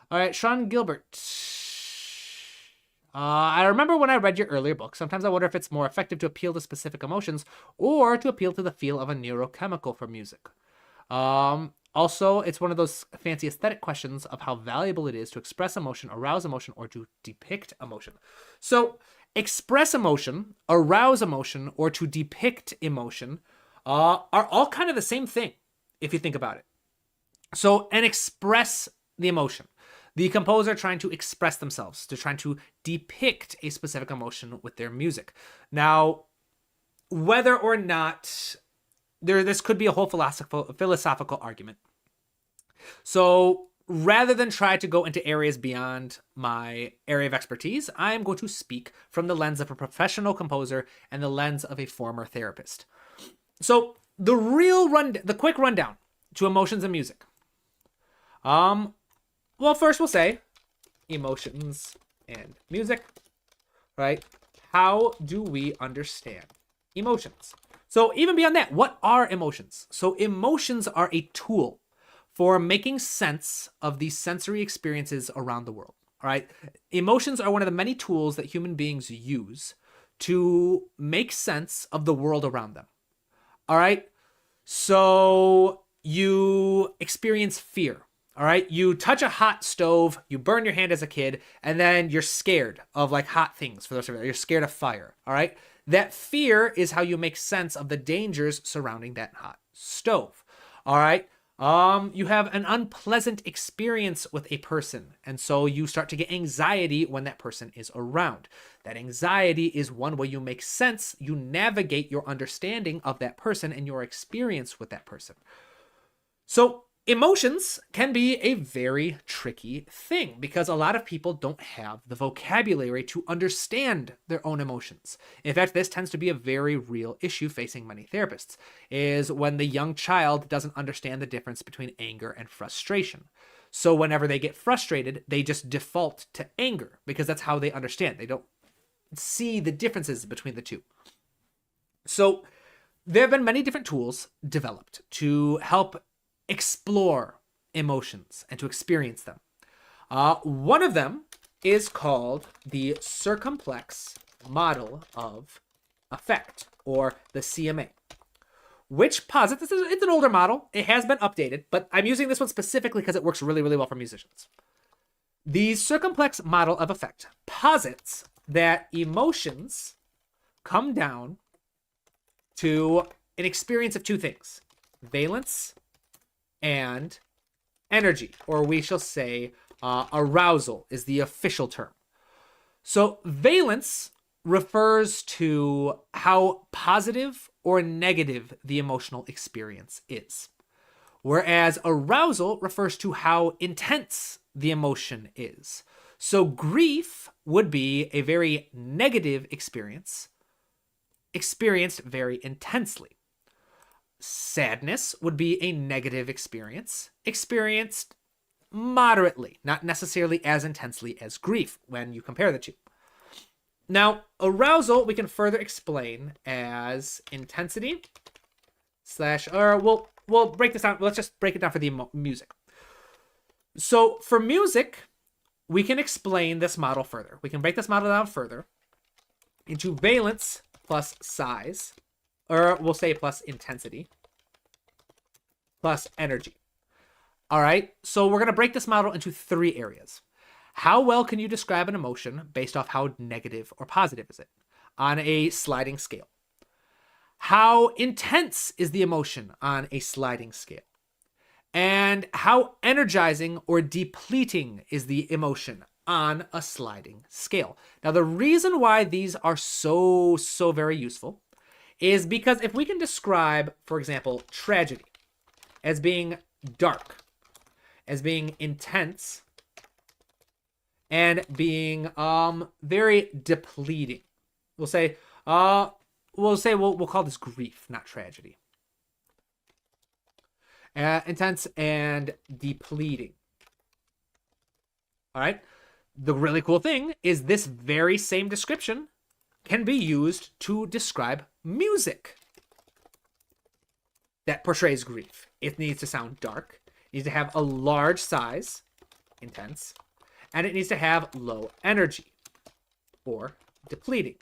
All right, Sean Gilbert. I remember when I read your earlier book, sometimes I wonder if it's more effective to appeal to specific emotions or to appeal to the feel of a neurochemical for music. Also, it's one of those fancy aesthetic questions of how valuable it is to express emotion, arouse emotion, or to depict emotion. So, express emotion, arouse emotion, or to depict emotion are all kind of the same thing if you think about it. So, and express the emotion. The composer trying to express themselves, to trying to depict a specific emotion with their music. Now, whether or not this could be a whole philosophical argument. So rather than try to go into areas beyond my area of expertise, I am going to speak from the lens of a professional composer and the lens of a former therapist. So the quick rundown to emotions and music. Well, first we'll say emotions and music, right? How do we understand emotions? So even beyond that, what are emotions? So emotions are a tool for making sense of these sensory experiences around the world. All right. Emotions are one of the many tools that human beings use to make sense of the world around them. All right. So you experience fear. All right. You touch a hot stove, you burn your hand as a kid, and then you're scared of like hot things for those of you. You're scared of fire. All right. That fear is how you make sense of the dangers surrounding that hot stove. All right. You have an unpleasant experience with a person, and so you start to get anxiety when that person is around. That anxiety is one way you make sense, you navigate your understanding of that person and your experience with that person. So emotions can be a very tricky thing because a lot of people don't have the vocabulary to understand their own emotions. In fact, this tends to be a very real issue facing many therapists, is when the young child doesn't understand the difference between anger and frustration. So whenever they get frustrated, they just default to anger because that's how they understand. They don't see the differences between the two. So there have been many different tools developed to help explore emotions and to experience them. One of them is called the circumplex model of affect, or the CMA, which posits, it's an older model, it has been updated, but I'm using this one specifically because it works really, really well for musicians. The circumplex model of affect posits that emotions come down to an experience of two things: valence and energy, or we shall say arousal is the official term. So valence refers to how positive or negative the emotional experience is, whereas arousal refers to how intense the emotion is. So grief would be a very negative experience, experienced very intensely. Sadness would be a negative experience, experienced moderately, not necessarily as intensely as grief when you compare the two. Now, arousal we can further explain as intensity slash, or we'll break this down. Let's just break it down for the music. So for music, we can explain this model further. We can break this model down further into valence plus size, or we'll say plus intensity, plus energy. All right, so we're going to break this model into three areas. How well can you describe an emotion based off how negative or positive is it on a sliding scale? How intense is the emotion on a sliding scale? And how energizing or depleting is the emotion on a sliding scale? Now, the reason why these are so very useful is because if we can describe, for example, tragedy as being dark, as being intense, and being very depleting, we'll call this grief, not tragedy. Intense and depleting. All right. The really cool thing is this very same description can be used to describe music that portrays grief. It needs to sound dark. It needs to have a large size. intense, and it needs to have low energy or depleting.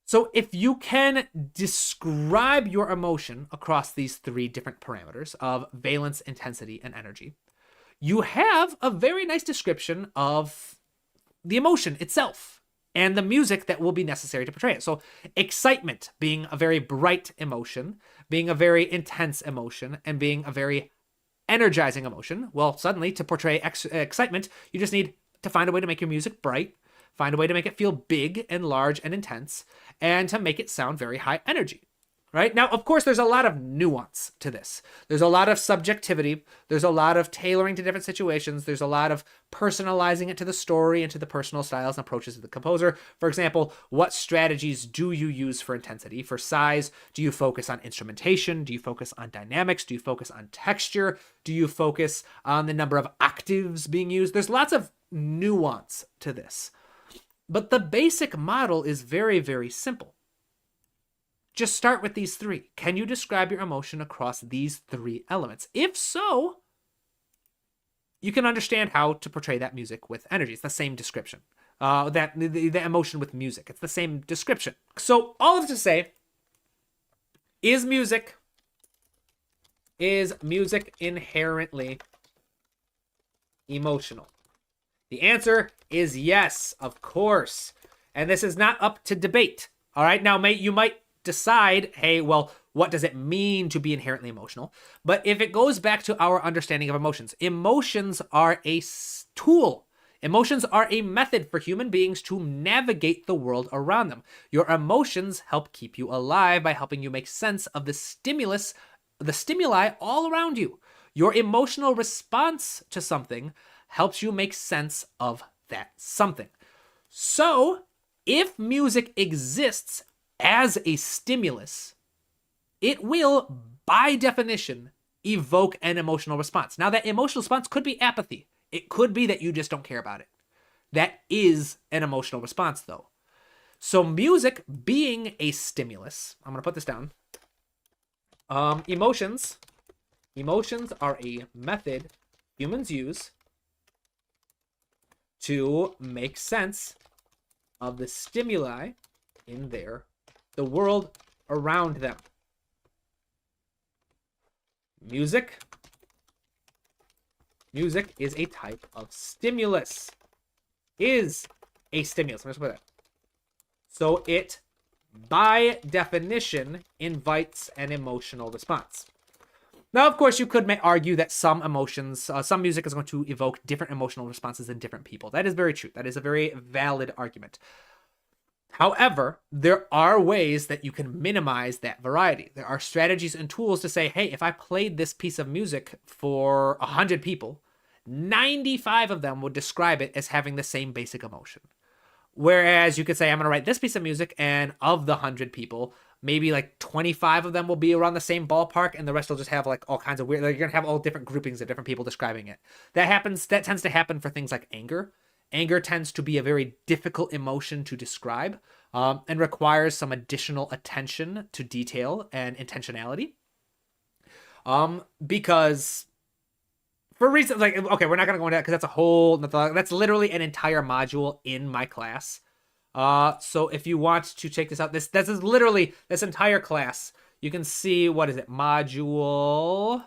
So if you can describe your emotion across these three different parameters of valence, intensity, and energy, you have a very nice description of the emotion itself and the music that will be necessary to portray it. So excitement being a very bright emotion, being a very intense emotion, and being a very energizing emotion. Well, suddenly to portray excitement, you just need to find a way to make your music bright, find a way to make it feel big and large and intense, and to make it sound very high energy. Right? Now, of course, there's a lot of nuance to this. There's a lot of subjectivity. There's a lot of tailoring to different situations. There's a lot of personalizing it to the story and to the personal styles and approaches of the composer. For example, what strategies do you use for intensity? For size, do you focus on instrumentation? Do you focus on dynamics? Do you focus on texture? Do you focus on the number of octaves being used? There's lots of nuance to this. But the basic model is very, very simple. Just start with these three. Can you describe your emotion across these three elements? If so, you can understand how to portray that music with energy. It's the same description. The emotion with music. It's the same description. So all of this to say, is music inherently emotional? The answer is yes, of course. And this is not up to debate. All right. Now, you might decide, hey, well, what does it mean to be inherently emotional? But if it goes back to our understanding of emotions, emotions are a tool. Emotions are a method for human beings to navigate the world around them. Your emotions help keep you alive by helping you make sense of the stimuli all around you. Your emotional response to something helps you make sense of that something. So, if music exists as a stimulus, it will, by definition, evoke an emotional response. Now, that emotional response could be apathy. It could be that you just don't care about it. That is an emotional response, though. So music being a stimulus, I'm going to put this down. Emotions are a method humans use to make sense of the stimuli in the world around them. Music is a type of stimulus. Is a stimulus. I'm just put that. So it, by definition, invites an emotional response. Now, of course, you could argue that some music is going to evoke different emotional responses in different people. That is very true. That is a very valid argument. However, there are ways that you can minimize that variety. There are strategies and tools to say, hey, if I played this piece of music for 100 people, 95 of them would describe it as having the same basic emotion. Whereas you could say, I'm going to write this piece of music, and of the 100 people, maybe like 25 of them will be around the same ballpark, and the rest will just have like all kinds of weird, like you're going to have all different groupings of different people describing it. That tends to happen for things like anger. Anger tends to be a very difficult emotion to describe, and requires some additional attention to detail and intentionality. Because for reasons like, okay, we're not going to go into that because that's literally an entire module in my class. So if you want to check this out, this is literally this entire class. You can see, Module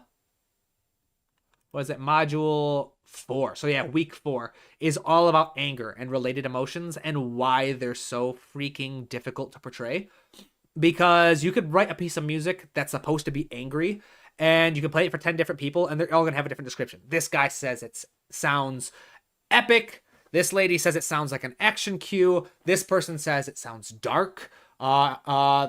4. So yeah, week 4 is all about anger and related emotions and why they're so freaking difficult to portray. Because you could write a piece of music that's supposed to be angry, and you can play it for 10 different people, and they're all going to have a different description. This guy says it sounds epic. This lady says it sounds like an action cue. This person says it sounds dark.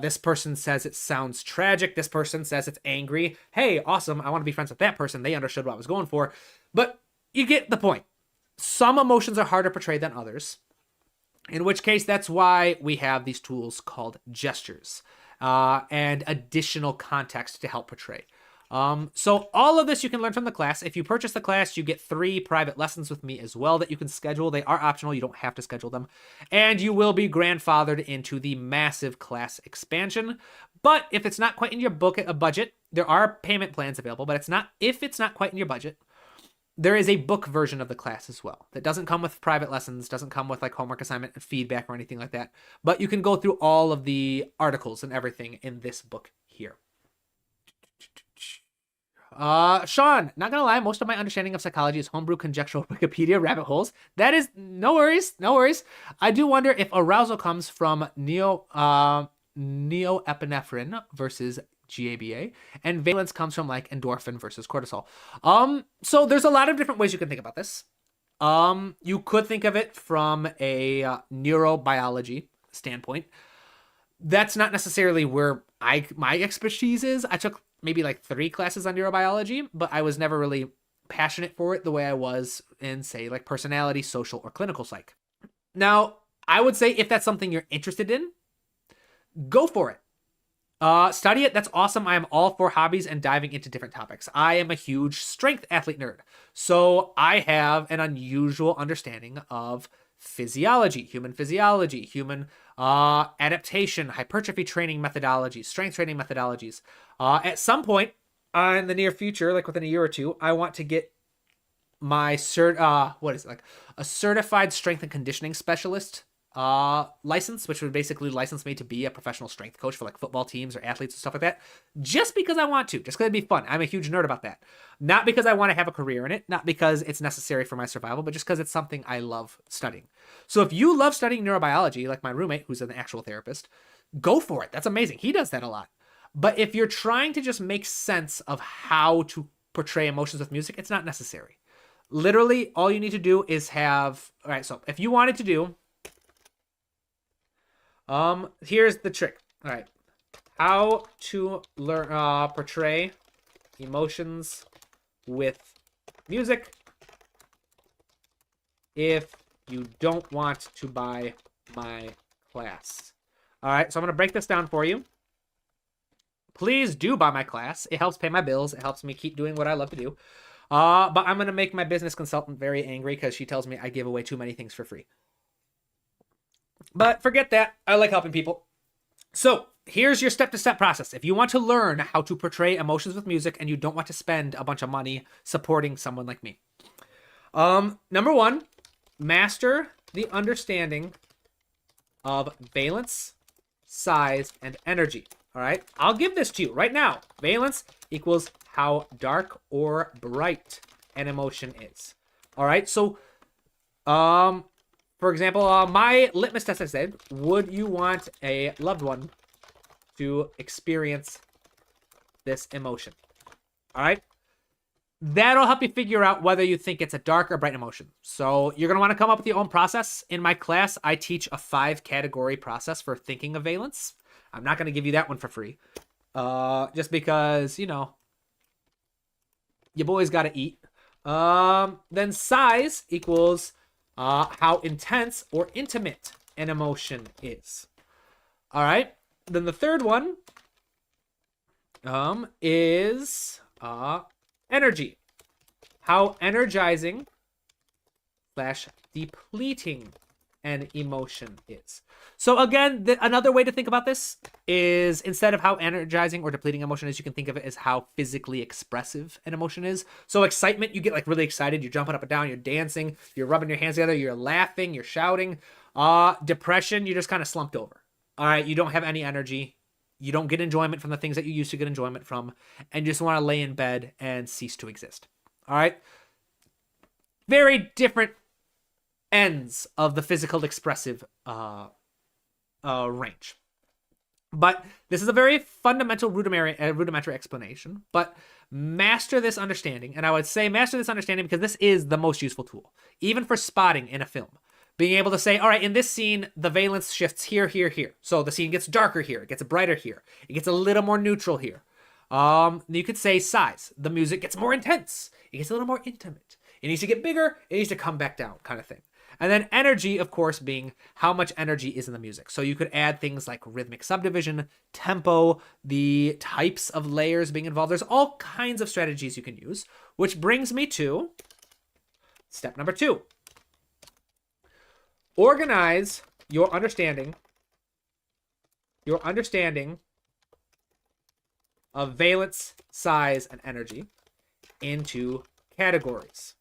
This person says it sounds tragic. This person says it's angry. Hey, awesome. I want to be friends with that person. They understood what I was going for. But you get the point. Some emotions are harder to portray than others. In which case, that's why we have these tools called gestures and additional context to help portray. So all of this you can learn from the class. If you purchase the class, you get 3 private lessons with me as well that you can schedule. They are optional. You don't have to schedule them. And you will be grandfathered into the massive class expansion. But if it's not quite in your budget, there are payment plans available. But if it's not quite in your budget, there is a book version of the class as well that doesn't come with private lessons, doesn't come with like homework assignment and feedback or anything like that. But you can go through all of the articles and everything in this book here. Sean, not gonna lie, most of my understanding of psychology is homebrew, conjectural, Wikipedia, rabbit holes. That is no worries, no worries. I do wonder if arousal comes from neoepinephrine versus GABA, and valence comes from like endorphin versus cortisol. So there's a lot of different ways you can think about this. You could think of it from a neurobiology standpoint. That's not necessarily where my expertise is. I took maybe like 3 classes on neurobiology, but I was never really passionate for it the way I was in, say, like personality, social, or clinical psych. Now, I would say if that's something you're interested in, go for it. Study it. That's awesome. I am all for hobbies and diving into different topics. I am a huge strength athlete nerd, so I have an unusual understanding of physiology, human adaptation, hypertrophy training methodologies, strength training methodologies. At some point in the near future, like within a year or two, I want to get my a certified strength and conditioning specialist license, which would basically license me to be a professional strength coach for like football teams or athletes and stuff like that, just because I want to, just because it'd be fun. I'm a huge nerd about that. Not because I want to have a career in it, not because it's necessary for my survival, but just because it's something I love studying. So if you love studying neurobiology, like my roommate, who's an actual therapist, go for it. That's amazing. He does that a lot. But if you're trying to just make sense of how to portray emotions with music, it's not necessary. Literally, all you need to do is have, all right, so if you wanted to do, here's the trick. All right. How to learn, portray emotions with music if you don't want to buy my class. All right. So I'm going to break this down for you. Please do buy my class. It helps pay my bills. It helps me keep doing what I love to do. But I'm going to make my business consultant very angry because she tells me I give away too many things for free. But forget that. I like helping people. So here's your step-to-step process. If you want to learn how to portray emotions with music and you don't want to spend a bunch of money supporting someone like me. Number 1, master the understanding of valence, size, and energy. All right. I'll give this to you right now. Valence equals how dark or bright an emotion is. All right. So, for example, my litmus test I said, would you want a loved one to experience this emotion? All right. That'll help you figure out whether you think it's a dark or bright emotion. So you're going to want to come up with your own process. In my class, I teach a 5-category process for thinking of valence. I'm not going to give you that one for free. Just because, you know, your boy's got to eat. Then size equals how intense or intimate an emotion is. All right. Then the third one is energy. How energizing / depleting an emotion is. So again, another way to think about this is instead of how energizing or depleting emotion is, you can think of it as how physically expressive an emotion is. So excitement, you get like really excited, you're jumping up and down, you're dancing, you're rubbing your hands together, you're laughing, you're shouting. Depression, you're just kind of slumped over. All right, you don't have any energy. You don't get enjoyment from the things that you used to get enjoyment from, and you just want to lay in bed and cease to exist. All right? Very different ends of the physical expressive range. But this is a very fundamental rudimentary explanation, but master this understanding. And I would say master this understanding because this is the most useful tool, even for spotting in a film. Being able to say, all right, in this scene, the valence shifts here, here, here. So the scene gets darker here. It gets brighter here. It gets a little more neutral here. You could say size. The music gets more intense. It gets a little more intimate. It needs to get bigger. It needs to come back down, kind of thing. And then energy, of course, being how much energy is in the music. So you could add things like rhythmic subdivision, tempo, the types of layers being involved. There's all kinds of strategies you can use, which brings me to step number 2. Organize your understanding of valence, size, and energy into categories.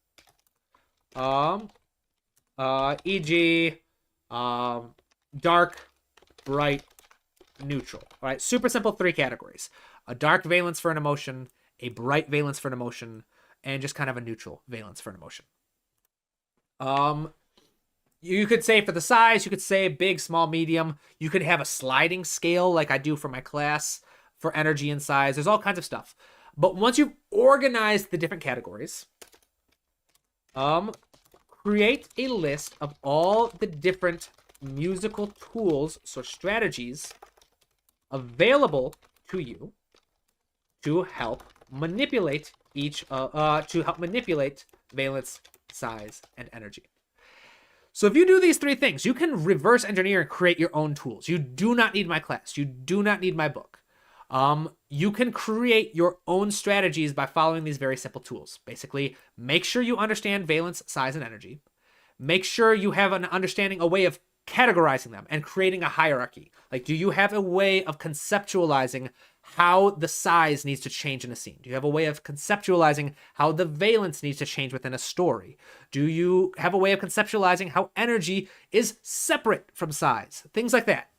Um, e.g., dark, bright, neutral. All right, super simple 3 categories: a dark valence for an emotion, a bright valence for an emotion, and just kind of a neutral valence for an emotion. You could say for the size, you could say big, small, medium. You could have a sliding scale like I do for my class for energy and size. There's all kinds of stuff. But once you've organized the different categories, create a list of all the different musical tools, so strategies available to you to help manipulate valence, size, and energy. So if you do these 3 things, you can reverse engineer and create your own tools. You do not need my class. You do not need my book. You can create your own strategies by following these very simple tools. Basically, make sure you understand valence, size, and energy. Make sure you have an understanding, a way of categorizing them and creating a hierarchy. Like, do you have a way of conceptualizing how the size needs to change in a scene? Do you have a way of conceptualizing how the valence needs to change within a story? Do you have a way of conceptualizing how energy is separate from size? Things like that.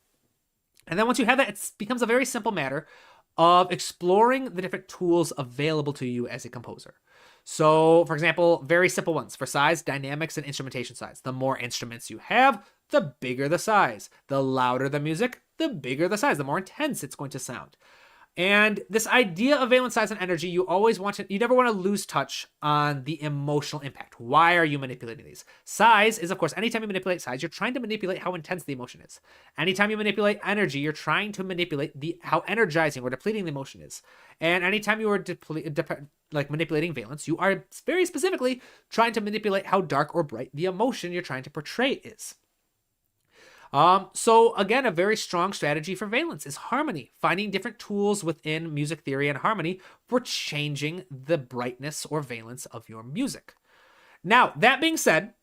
And then once you have that, it becomes a very simple matter of exploring the different tools available to you as a composer. So, for example, very simple ones for size: dynamics and instrumentation size. The more instruments you have, the bigger the size. The louder the music, the bigger the size, the more intense it's going to sound. And this idea of valence, size, and energy, you never want to lose touch on the emotional impact. Why are you manipulating these? Size is, of course, anytime you manipulate size, you're trying to manipulate how intense the emotion is. Anytime you manipulate energy, you're trying to manipulate how energizing or depleting the emotion is. And anytime you are manipulating valence, you are very specifically trying to manipulate how dark or bright the emotion you're trying to portray is. So again, a very strong strategy for valence is harmony, finding different tools within music theory and harmony for changing the brightness or valence of your music. Now, that being said,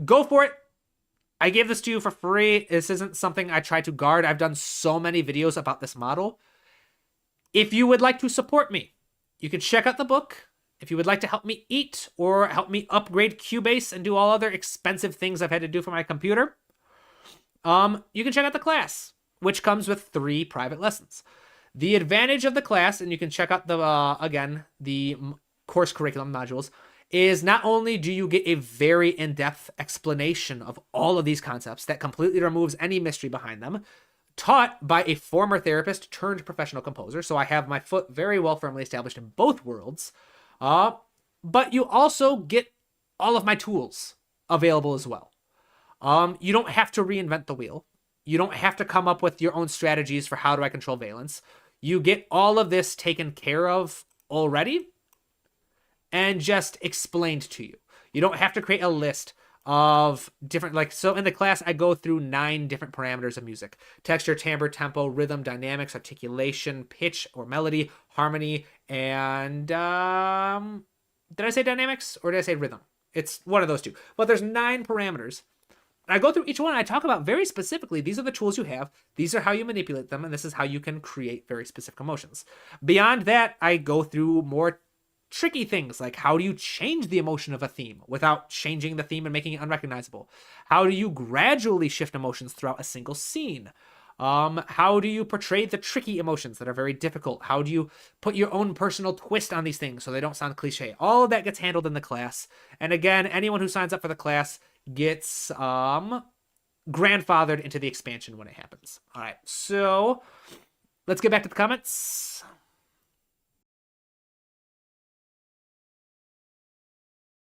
go for it. I gave this to you for free. This isn't something I try to guard. I've done so many videos about this model. If you would like to support me, you can check out the book. If you would like to help me eat or help me upgrade Cubase and do all other expensive things I've had to do for my computer, you can check out the class, which comes with 3 private lessons. The advantage of the class, and you can check out the course curriculum modules, is not only do you get a very in-depth explanation of all of these concepts that completely removes any mystery behind them, taught by a former therapist turned professional composer, so I have my foot very well firmly established in both worlds. But you also get all of my tools available as well. You don't have to reinvent the wheel. You don't have to come up with your own strategies for how do I control valence. You get all of this taken care of already and just explained to you. You don't have to create a list of different, so in the class, I go through 9 different parameters of music: texture, timbre, tempo, rhythm, dynamics, articulation, pitch or melody, harmony, and did I say dynamics or did I say rhythm? It's one of those 2. But there's 9 parameters. I go through each one and I talk about very specifically, these are the tools you have, these are how you manipulate them, and this is how you can create very specific emotions. Beyond that, I go through more tricky things like how do you change the emotion of a theme without changing the theme and making it unrecognizable? How do you gradually shift emotions throughout a single scene? How do you portray the tricky emotions that are very difficult? How do you put your own personal twist on these things so they don't sound cliche? All of that gets handled in the class. And again, anyone who signs up for the class gets grandfathered into the expansion when it happens. All right, so let's get back to the comments.